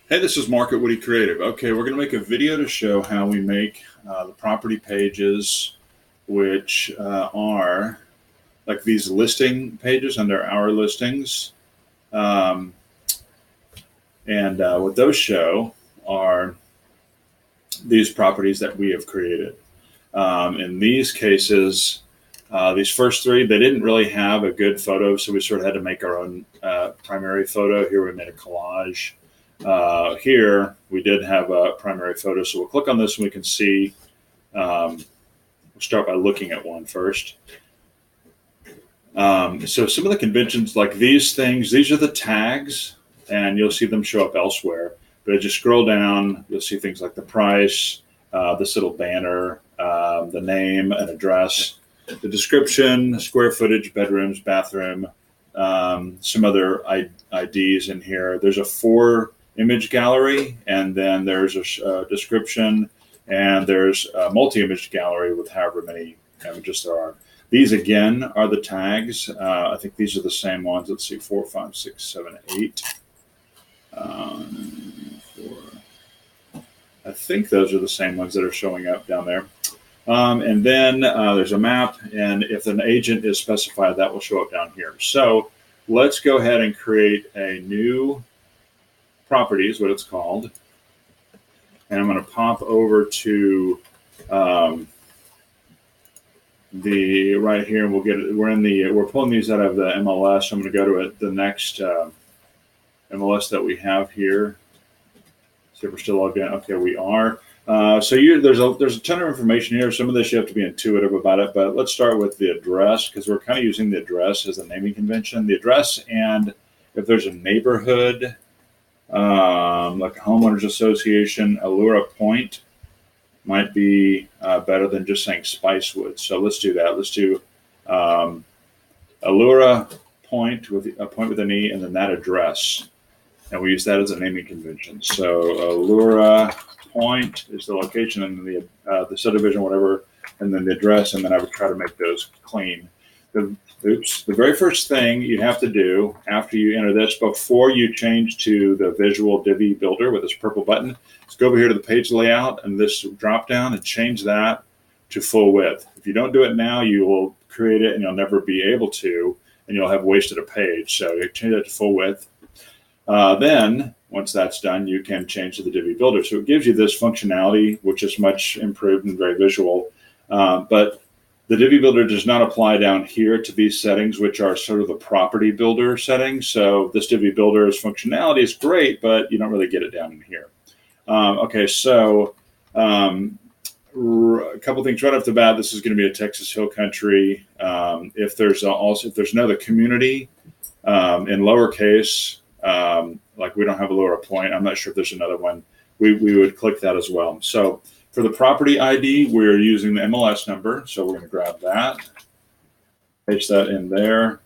Hey, this is Mark at Woody Creative. Okay, we're going to make a video to show how we make the property pages, which are like these listing pages under our listings. Um, and what those show are these properties that we have created. In these cases, these first three, they didn't really have a good photo, so we sort of had to make our own primary photo. Here we made a collage. Here we did have a primary photo, so we'll click on this and we can see. We'll start by looking at one first. So some of the conventions, like these things, these are the tags, and you'll see them show up elsewhere. But as you scroll down, you'll see things like the price, this little banner, the name and address, the description, square footage, bedrooms, bathroom, some other IDs in here. There's a 4-image gallery, and then there's a description, and there's a multi-image gallery with however many images there are. These again are the tags. I think these are the same ones. Let's see, 4, 5, 6, 7, 8. 4. I think those are the same ones that are showing up down there. And then there's a map, and if an agent is specified, that will show up down here. So let's go ahead and create a new property, is what it's called. And I'm going to pop over to the right here, and we'll get it. We're pulling these out of the MLS. So I'm going to go to the next MLS that we have here. See if we're still logged in. Okay, we are. So there's a ton of information here. Some of this you have to be intuitive about it, but let's start with the address, because we're kind of using the address as a naming convention. The address, and if there's a neighborhood, like a homeowners association, Allura Point might be better than just saying Spicewood. So let's do that. Let's do Allura Point with a point with an E, and then that address, and we use that as a naming convention. So Allura Point is the location, and the subdivision, whatever, and then the address, and then I would try to make those clean. The very first thing you have to do after you enter this, before you change to the visual Divi builder with this purple button, is go over here to the page layout and this drop down and change that to full width. If you don't do it now, you will create it and you'll never be able to, and you'll have wasted a page. So you change that to full width. Then once that's done, you can change to the Divi builder. So it gives you this functionality, which is much improved and very visual. But the Divi builder does not apply down here to these settings, which are sort of the property builder settings. So this Divi builder's functionality is great, but you don't really get it down in here. Okay, so a couple things right off the bat. This is going to be a Texas Hill Country. If there's another community in lowercase, like we don't have a lower point, I'm not sure if there's another one, we would click that as well. So for the property ID, we're using the MLS number. So we're going to grab that, paste that in there.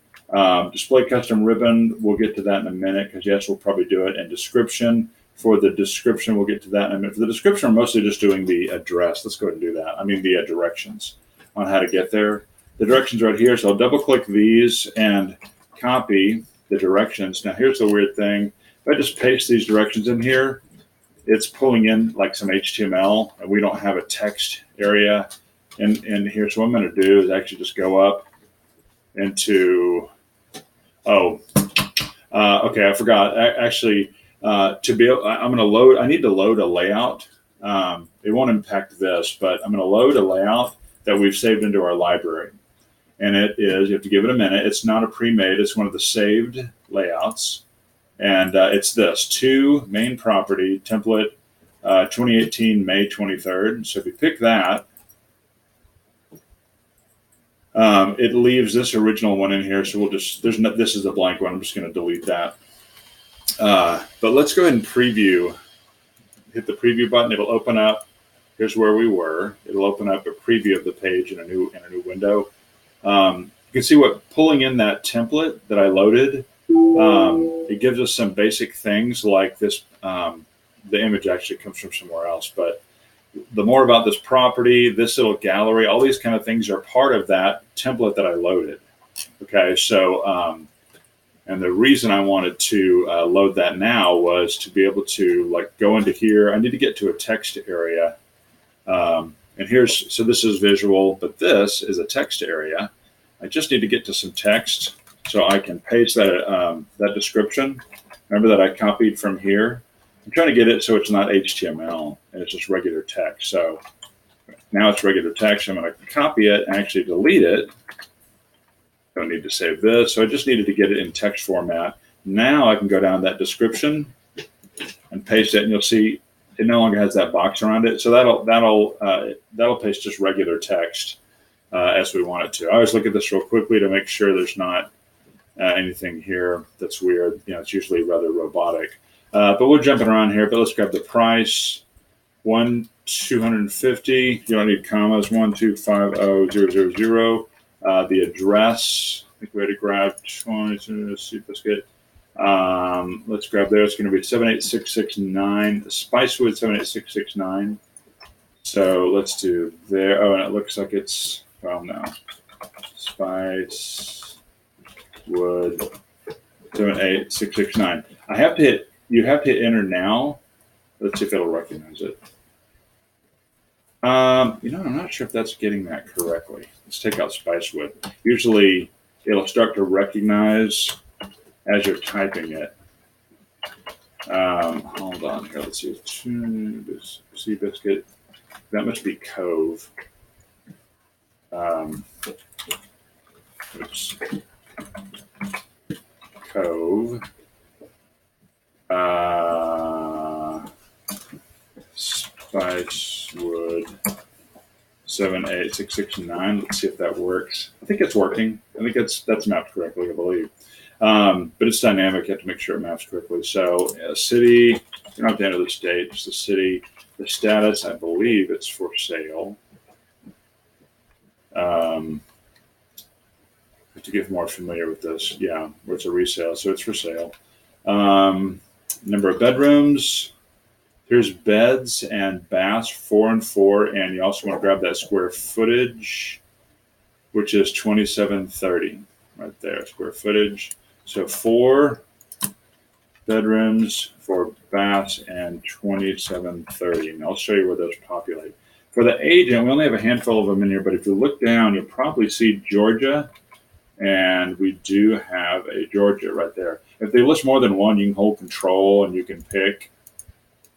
Display custom ribbon, we'll get to that in a minute, because yes, we'll probably do it. And description, for the description, we'll get to that in a minute. For the description, I'm mostly just doing the address. Let's go ahead and do that. I mean the directions on how to get there. The directions right here. So I'll double click these and copy the directions. Now here's the weird thing. If I just paste these directions in here, it's pulling in like some HTML, and we don't have a text area in here. So what I'm going to do is actually just go up into, okay, I forgot. Actually, I need to load a layout. It won't impact this, but I'm going to load a layout that we've saved into our library. And it is, you have to give it a minute. It's not a pre-made, it's one of the saved layouts. And it's this, to main property, template 2018, May 23rd. So if you pick that, it leaves this original one in here. So we'll just, this is a blank one. I'm just going to delete that. But let's go ahead and preview. Hit the preview button. It'll open up. Here's where we were. It'll open up a preview of the page in a new window. You can see what pulling in that template that I loaded. It gives us some basic things like this. The image actually comes from somewhere else, but the more about this property, this little gallery, all these kind of things are part of that template that I loaded. Okay, so And the reason I wanted to load that now was to be able to like go into here. I need to get to a text area. And here's, so this is visual, but this is a text area. I just need to get to some text so I can paste that, that description. Remember that I copied from here? I'm trying to get it so it's not HTML and it's just regular text. So now it's regular text. I'm going to copy it and actually delete it. Don't need to save this. So I just needed to get it in text format. Now I can go down that description and paste it, and you'll see it no longer has that box around it. So that'll paste just regular text as we want it to. I always look at this real quickly to make sure there's not anything here that's weird. You know, it's usually rather robotic. But we're jumping around here. But let's grab the price. 250. You don't need commas. 1250000. The address. I think we had to grab 20. Let's see if let's get. Let's grab there. It's going to be 78669. Spicewood 78669. So let's do there. Oh, and it looks like it's, well, no. Spicewood 78669. I have to hit, you have to hit enter now. Let's see if it'll recognize it. You know, I'm not sure if that's getting that correctly. Let's take out Spicewood. Usually it'll start to recognize as you're typing it. Hold on here. Let's see. Seabiscuit. That must be Cove. Oops. Cove. Spicewood 78669. Let's see if that works. I think it's working. I think that's mapped correctly, I believe. But it's dynamic. You have to make sure it maps correctly. So city, you don't have to enter the state, just the city. The status, I believe it's for sale. To get more familiar with this, yeah, where it's a resale, so it's for sale. Number of bedrooms. Here's beds and baths, 4 and 4, and you also want to grab that square footage, which is 2730 right there, square footage. So 4 bedrooms, 4 baths, and 2730. And I'll show you where those populate. For the agent, we only have a handful of them in here, but if you look down, you'll probably see Georgia, and we do have a Georgia right there. If they list more than one, you can hold control and you can pick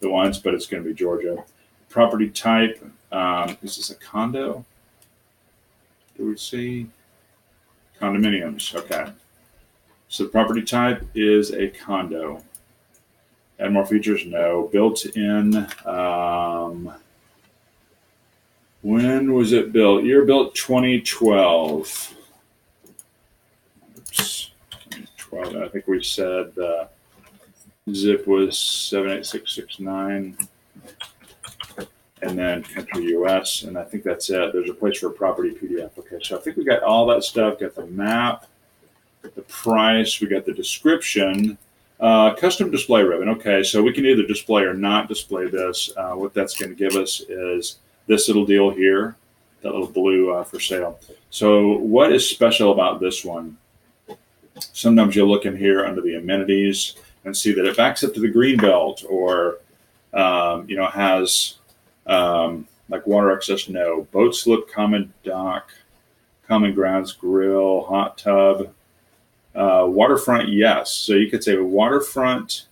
the ones, but it's going to be Georgia. Property type, is this a condo? Do we see? Condominiums, okay. So the property type is a condo. Add more features? No. Built in, when was it built? Year built 2012. Oops, 2012. I think we said zip was 78669. And then country US, and I think that's it. There's a place for a property PDF. Okay, so I think we got all that stuff. Got the map, the price, we got the description, custom display ribbon. Okay, so we can either display or not display this. What that's going to give us is this little deal here, that little blue for sale. So what is special about this one? Sometimes you'll look in here under the amenities and see that it backs up to the green belt, or you know, has like water access, no. Boat slip, common dock, common grounds, grill, hot tub, waterfront, yes. So you could say waterfront,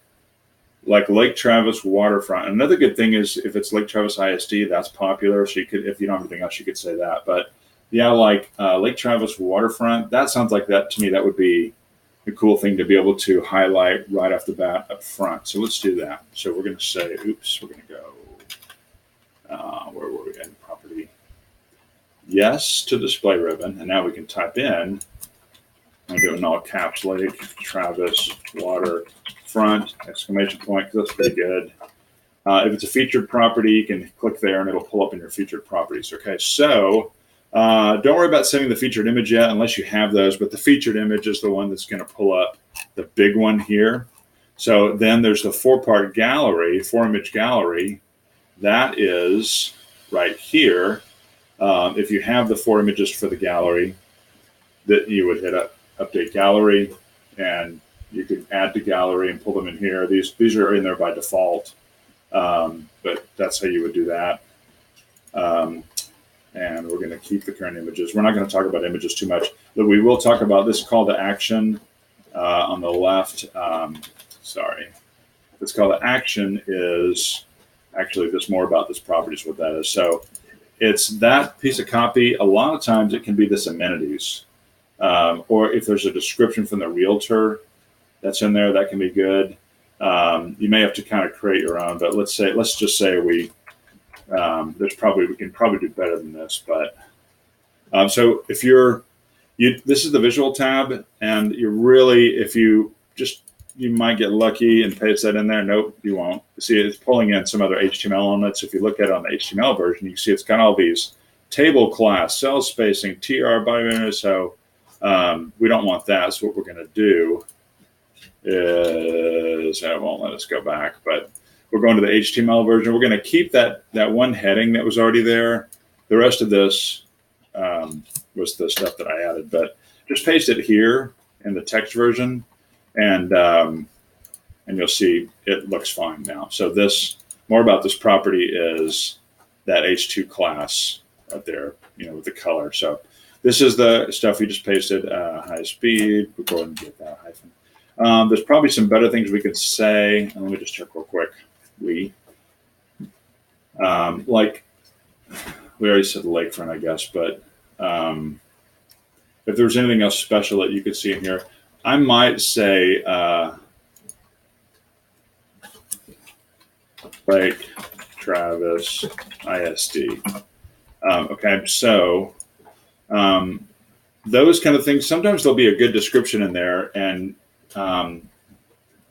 like Lake Travis waterfront. Another good thing is if it's Lake Travis ISD, that's popular. So you could, if you don't have anything else, you could say that. But yeah, like Lake Travis waterfront, that sounds like that to me. That would be a cool thing to be able to highlight right off the bat up front. So let's do that. So we're going to say, oops, we're going to go. Where were we in property? Yes to display ribbon. And now we can type in, I'm doing in all caps, Lake Travis water front, exclamation point, because that's pretty good. If it's a featured property, you can click there and it'll pull up in your featured properties. Okay, so don't worry about setting the featured image yet unless you have those, but the featured image is the one that's going to pull up the big one here. So then there's the 4-part gallery, 4-image gallery. That is right here. If you have the 4 images for the gallery, that you would hit update gallery, and you could add to gallery and pull them in here. These are in there by default, but that's how you would do that. And we're going to keep the current images. We're not going to talk about images too much, but we will talk about this call to action on the left. Sorry. This call to action is actually just more about this property is what that is. So it's that piece of copy. A lot of times it can be this amenities, or if there's a description from the realtor that's in there, that can be good. You may have to kind of create your own, but let's just say we can probably do better than this. But so if this is the visual tab, and you're really, if you might get lucky and paste that in there. Nope, you won't. See, it's pulling in some other HTML elements. If you look at it on the HTML version, you can see it's got all these table class, cell spacing, TR, body. So we don't want that. So what we're going to do is, I won't let us go back, but we're going to the HTML version. We're going to keep that one heading that was already there. The rest of this was the stuff that I added, but just paste it here in the text version, and you'll see it looks fine now. So this, more about this property is that H2 class right there, with the color. So this is the stuff we just pasted, high speed. We'll go ahead and get that hyphen. There's probably some better things we could say. Let me just check real quick. Like we already said lakefront, I guess, but if there's anything else special that you could see in here, I might say Lake Travis ISD. Okay, so those kind of things, sometimes there'll be a good description in there, and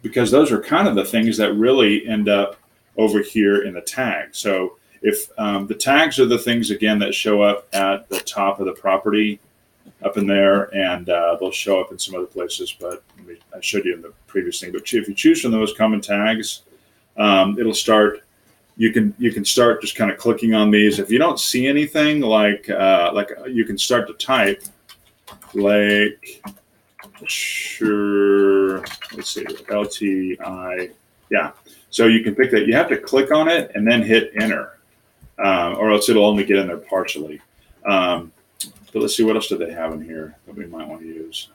because those are kind of the things that really end up over here in the tag. So if the tags are the things, again, that show up at the top of the property up in there, and they'll show up in some other places, but I showed you in the previous thing. But if you choose from those common tags, it'll start. You can start just kind of clicking on these. If you don't see anything, like you can start to type Lake, sure, let's see, LTI, yeah. So you can pick that. You have to click on it and then hit enter, or else it'll only get in there partially. But let's see, what else do they have in here that we might want to use?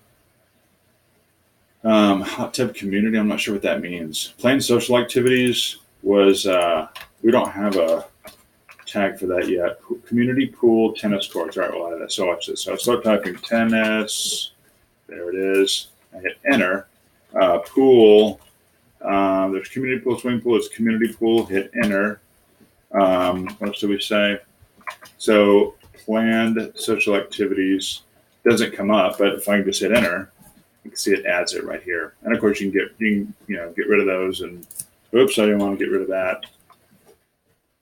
Hot tub community, I'm not sure what that means. Plain social activities was, we don't have a tag for that yet. Community pool, tennis courts. All right, we'll add that. So watch this. So I start typing tennis. There it is. I hit enter. Pool. There's community pool, swimming pool. It's community pool. Hit enter. What else do we say? So planned social activities doesn't come up, but if I can just hit enter, you can see it adds it right here. And of course, you can get rid of those. And oops, I didn't want to get rid of that.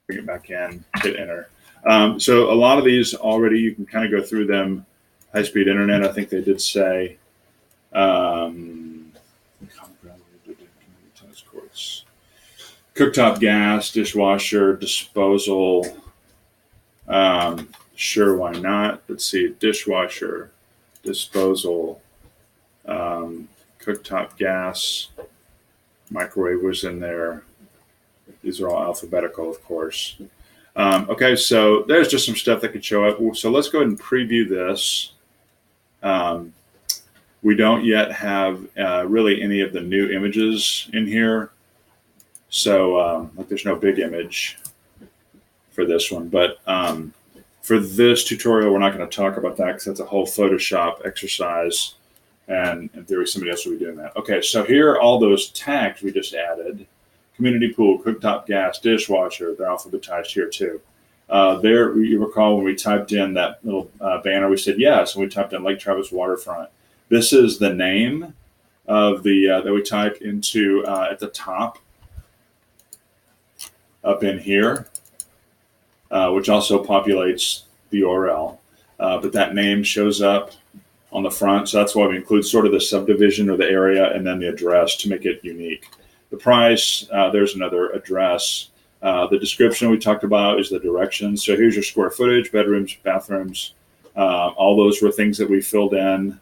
Bring it back in. Hit enter. So a lot of these already, you can kind of go through them. High-speed internet, I think they did say. Tennis courts. Cooktop gas, dishwasher, disposal. Sure, why not? Let's see, dishwasher, disposal, cooktop gas, microwave was in there. These are all alphabetical, of course. Okay, so there's just some stuff that could show up. So let's go ahead and preview this. We don't yet have really any of the new images in here. So like there's no big image for this one, but for this tutorial, we're not going to talk about that because that's a whole Photoshop exercise, and in theory, somebody else will be doing that. Okay, so here are all those tags we just added. Community pool, cooktop gas, dishwasher, they're alphabetized here too. There, you recall when we typed in that little banner, we said yes, and we typed in Lake Travis Waterfront. This is the name of the that we typed into at the top up in here. Which also populates the URL, but that name shows up on the front. So that's why we include sort of the subdivision or the area and then the address to make it unique. The price, there's another address. The description we talked about is the directions. So here's your square footage, bedrooms, bathrooms. All those were things that we filled in.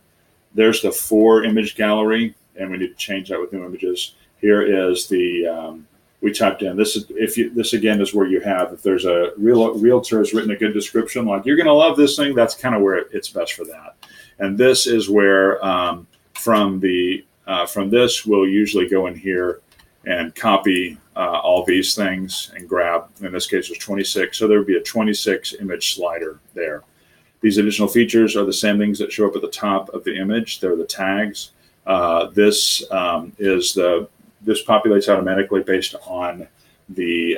There's the 4 image gallery. and we need to change that with new images. Here is the, we typed in, this is, this again is where you have, if there's a realtor has written a good description, like you're going to love this thing, that's kind of where it's best for that. And this is where, from this, we'll usually go in here and copy all these things and grab, in this case, there's 26. So there would be a 26 image slider there. These additional features are the same things that show up at the top of the image. They're the tags. This populates automatically based on the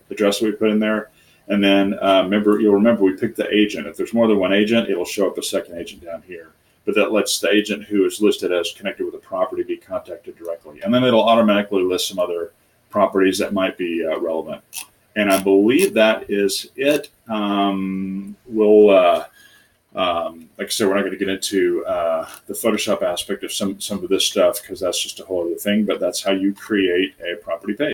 address we put in there. And then you'll remember we picked the agent. If there's more than one agent, it'll show up a second agent down here. But that lets the agent who is listed as connected with the property be contacted directly. And then it'll automatically list some other properties that might be relevant. And I believe that is it. Like I said, we're not going to get into the Photoshop aspect of some of this stuff because that's just a whole other thing, but that's how you create a property page.